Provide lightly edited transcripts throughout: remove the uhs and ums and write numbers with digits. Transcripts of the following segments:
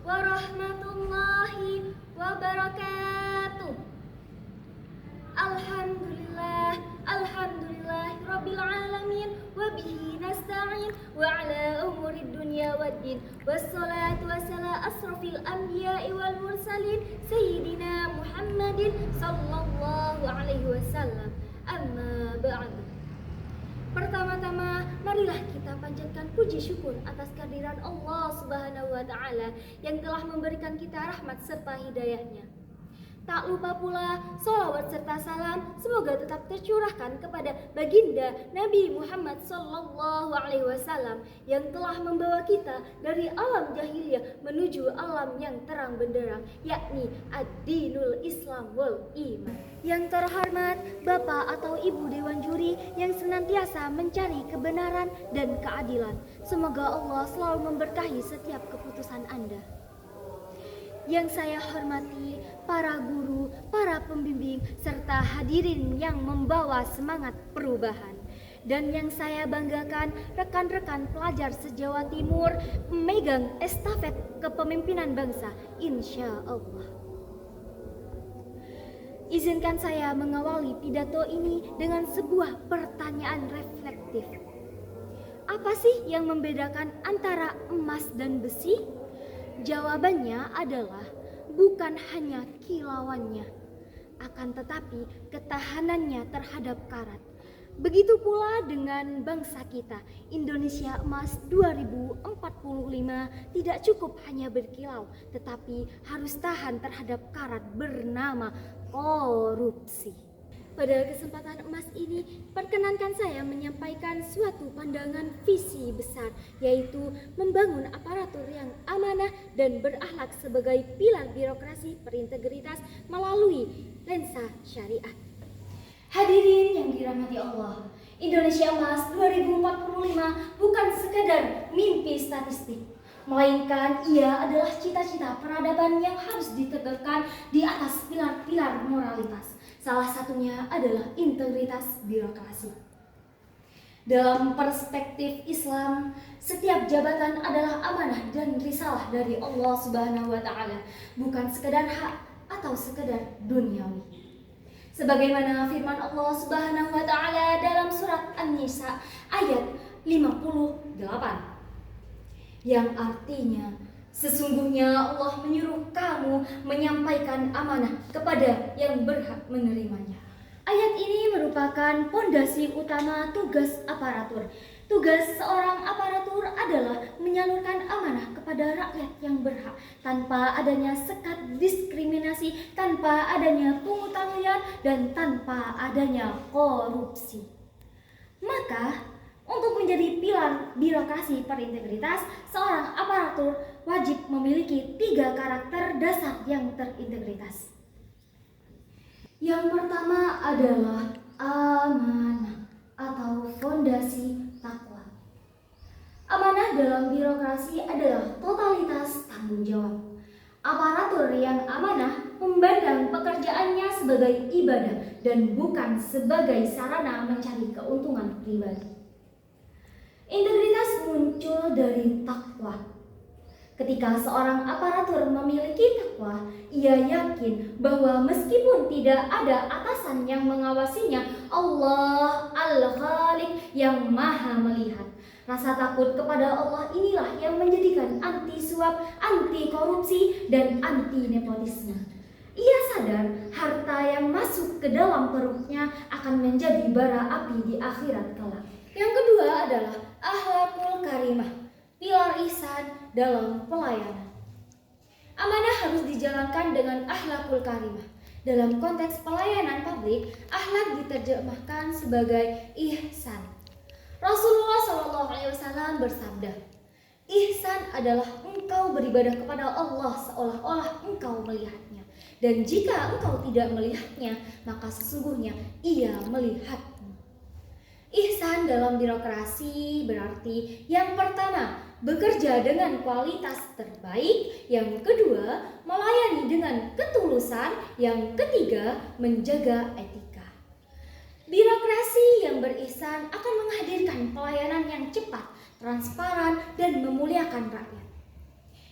warahmatullahi wabarakatuh. Alhamdulillah rabbil alamin wa bihi nasta'in wa ala umuri dunya waddin wassalatu wassalamu asrafil anbiya'i wal mursalin sayyidina Muhammadin sallallahu alaihi wasallam. Amma ba'du. Pertama-tama, marilah kita panjatkan puji syukur atas kehadiran Allah Subhanahu wa Ta'ala yang telah memberikan kita rahmat serta hidayahnya. Tak lupa pula sholawat serta salam semoga tetap tercurahkan kepada baginda Nabi Muhammad Sallallahu Alaihi Wasallam yang telah membawa kita dari alam jahiliyah menuju alam yang terang benderang, yakni ad-dinul Islam wal iman. Yang terhormat Bapak atau Ibu Dewan Juri yang senantiasa mencari kebenaran dan keadilan, semoga Allah selalu memberkahi setiap keputusan Anda. Yang saya hormati para guru, para pembimbing, serta hadirin yang membawa semangat perubahan. Dan yang saya banggakan rekan-rekan pelajar se-Jawa Timur memegang estafet kepemimpinan bangsa, insya Allah. Izinkan saya mengawali pidato ini dengan sebuah pertanyaan reflektif. Apa sih yang membedakan antara emas dan besi? Jawabannya adalah bukan hanya kilauannya, akan tetapi ketahanannya terhadap karat. Begitu pula dengan bangsa kita, Indonesia Emas 2045 tidak cukup hanya berkilau, tetapi harus tahan terhadap karat bernama korupsi. Pada kesempatan emas ini, perkenankan saya menyampaikan suatu pandangan visi besar, yaitu membangun aparatur yang amanah dan berakhlak sebagai pilar birokrasi berintegritas melalui lensa syariat. Hadirin yang dirahmati Allah, Indonesia Emas 2045 bukan sekadar mimpi statistik, melainkan ia adalah cita-cita peradaban yang harus ditegakkan di atas pilar-pilar moralitas. Salah satunya adalah integritas birokrasi. Dalam perspektif Islam, setiap jabatan adalah amanah dan risalah dari Allah Subhanahu wa Ta'ala, bukan sekedar hak atau sekedar duniawi. Sebagaimana firman Allah Subhanahu wa Ta'ala dalam surat An-Nisa ayat 58, yang artinya, sesungguhnya Allah menyuruh kamu menyampaikan amanah kepada yang berhak menerimanya. Ayat ini merupakan pondasi utama tugas aparatur. Tugas seorang aparatur adalah menyalurkan amanah kepada rakyat yang berhak tanpa adanya sekat diskriminasi, tanpa adanya pungutan liar, dan tanpa adanya korupsi. Maka, untuk menjadi pilar birokrasi berintegritas, seorang aparatur wajib memiliki 3 karakter dasar yang terintegritas. Yang pertama adalah amanah atau fondasi takwa. Amanah dalam birokrasi adalah totalitas tanggung jawab. Aparatur yang amanah memandang pekerjaannya sebagai ibadah dan bukan sebagai sarana mencari keuntungan pribadi. Integritas muncul dari takwa. Ketika seorang aparatur memiliki takwa, ia yakin bahwa meskipun tidak ada atasan yang mengawasinya, Allah Al-Khaliq yang Maha melihat. Rasa takut kepada Allah inilah yang menjadikan anti suap, anti korupsi, dan anti nepotisme. Ia sadar harta yang masuk ke dalam perutnya akan menjadi bara api di akhirat kelak. Yang kedua adalah akhlakul karimah, pilar ihsan dalam pelayanan. Amanah harus dijalankan dengan akhlakul karimah. Dalam konteks pelayanan publik, akhlak diterjemahkan sebagai ihsan. Rasulullah SAW bersabda, ihsan adalah engkau beribadah kepada Allah seolah-olah engkau melihatnya. Dan jika engkau tidak melihatnya, maka sesungguhnya ia melihatmu. Ihsan dalam birokrasi berarti yang pertama, bekerja dengan kualitas terbaik, yang kedua, melayani dengan ketulusan, yang ketiga, menjaga etika. Birokrasi yang berihsan akan menghadirkan pelayanan yang cepat, transparan, dan memuliakan rakyat.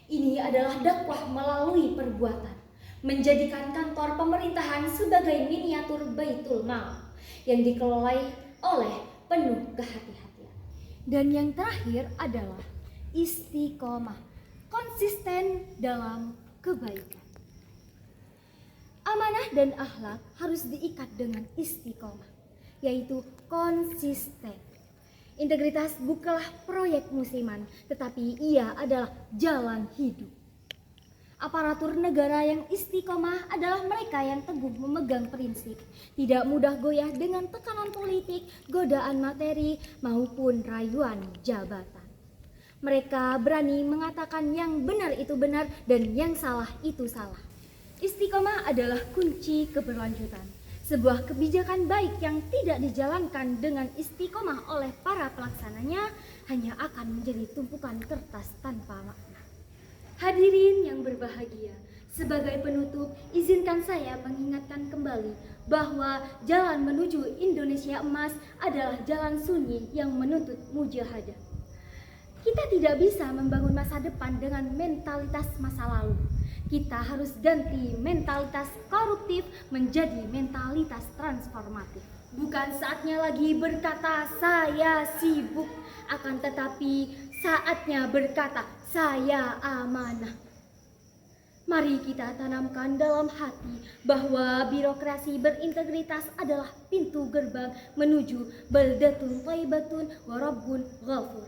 Ini adalah dakwah melalui perbuatan, menjadikan kantor pemerintahan sebagai miniatur Baitul Mal yang dikelola oleh penuh kehati-hatian. Dan yang terakhir adalah istiqomah, konsisten dalam kebaikan. Amanah dan akhlak harus diikat dengan istiqomah, yaitu konsisten. Integritas bukanlah proyek musiman, tetapi ia adalah jalan hidup. Aparatur negara yang istiqomah adalah mereka yang teguh memegang prinsip, tidak mudah goyah dengan tekanan politik, godaan materi, maupun rayuan jabatan. Mereka berani mengatakan yang benar itu benar dan yang salah itu salah. Istiqomah adalah kunci keberlanjutan. Sebuah kebijakan baik yang tidak dijalankan dengan istiqomah oleh para pelaksananya hanya akan menjadi tumpukan kertas tanpa makna. Hadirin yang berbahagia, sebagai penutup izinkan saya mengingatkan kembali bahwa jalan menuju Indonesia emas adalah jalan sunyi yang menuntut mujahadah. Kita tidak bisa membangun masa depan dengan mentalitas masa lalu. Kita harus ganti mentalitas koruptif menjadi mentalitas transformatif. Bukan saatnya lagi berkata saya sibuk, akan tetapi saatnya berkata saya amanah. Mari kita tanamkan dalam hati bahwa birokrasi berintegritas adalah pintu gerbang menuju baldatun thayyibatun wa rabbun ghafur.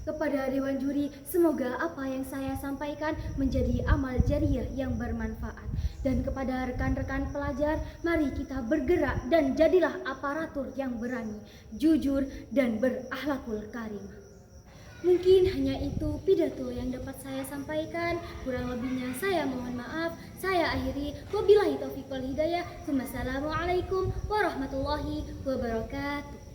Kepada Dewan Juri, semoga apa yang saya sampaikan menjadi amal jariah yang bermanfaat. Dan kepada rekan-rekan pelajar, mari kita bergerak dan jadilah aparatur yang berani, jujur, dan berakhlakul karimah. Mungkin hanya itu pidato yang dapat saya sampaikan. Kurang lebihnya saya mohon maaf. Saya akhiri. Wabillahi taufiq wal hidayah. Wassalamualaikum warahmatullahi wabarakatuh.